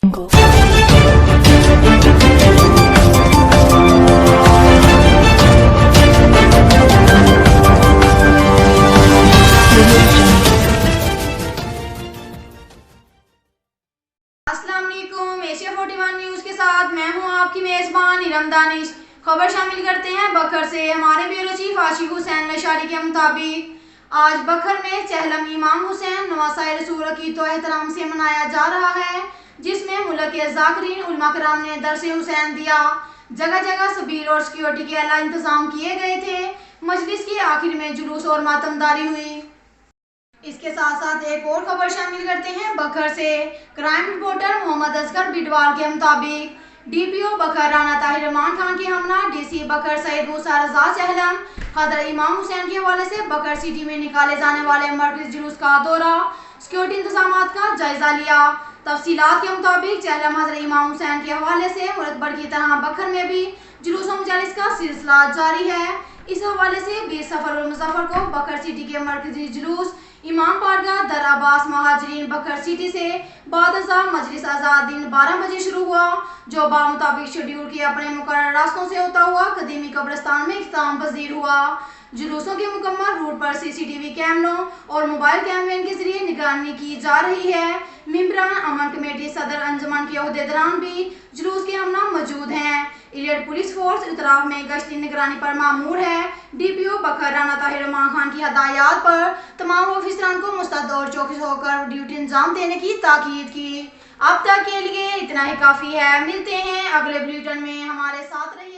अस्सलाम वालेकुम। Asia 41 news के साथ मैं हूं आपकी मेजबान इरम दानिश। खबर शामिल करते हैं बखर से। हमारे ब्यूरो चीफ आशिक हुसैन लशारी के मुताबिक आज बखर में चहलम इमाम हुसैन नवासाए रसूल की तो एहतराम से मनाया जा रहा है, जिसमें मुल्क के ज़ाकिरीन उलमा कराम ने दरसे हुसैन दिया। जगह जगह सबीर और सिक्योरिटी के अला इंतजाम किए गए थे। मजलिस के आखिर में जुलूस और मातमदारी हुई। इसके साथ साथ एक और खबर शामिल करते हैं बखर से। क्राइम रिपोर्टर मोहम्मद असगर बिडवाल के मुताबिक डीपीओ बखर राना ताहिर रहमान खान की हमला डीसी बखर सैयद मूसा रजा चहलम हजरत इमाम हुसैन के हवाले से बखर सिटी में निकाले जाने वाले मरकज़ी जुलूस का दौरा, सिक्योरिटी इंतजामात का जायजा लिया। तफसीलात के मुताबिक चहलम हजरत इमाम हुसैन के हवाले से मुल्क भर की तरह बखर में भी जुलूस मजालिस का सिलसिला जारी है। इस हवाले से 20 सफर और मुजफ्फर को बखर सिटी के मरकजी जुलूस इमाम बारगाह दर अब्बास महाजरीन बखर सिटी से बाद अज़ा मजलिस आज़ाद दिन 12 बजे शुरू हुआ, जो बामुताबिक शेड्यूल के अपने मुकर्रर रास्तों से होता हुआ कदीमी कब्रिस्तान में इख्तिताम पजीर हुआ। जुलूसों के मुकम्मल रूट पर सीसीटीवी कैमरों और मोबाइल कैमरे के जरिए निगरानी की जा रही है। मेंबरान अमन कमेटी सदर अंजुमन के ओहदेदारान भी जुलूस के हमना मौजूद हैं। एलियट पुलिस फोर्स इतराफ में गश्ती निगरानी पर मामूर है। डीपीओ बखर राना ताहिर रहमान खान की हदायत पर तमाम ऑफिसरान को मुस्तैद और चौकस होकर ड्यूटी अंजाम देने की ताकीद की। अब तक के लिए इतना ही काफ़ी है। मिलते हैं अगले बुलेटिन में, हमारे साथ रहिए।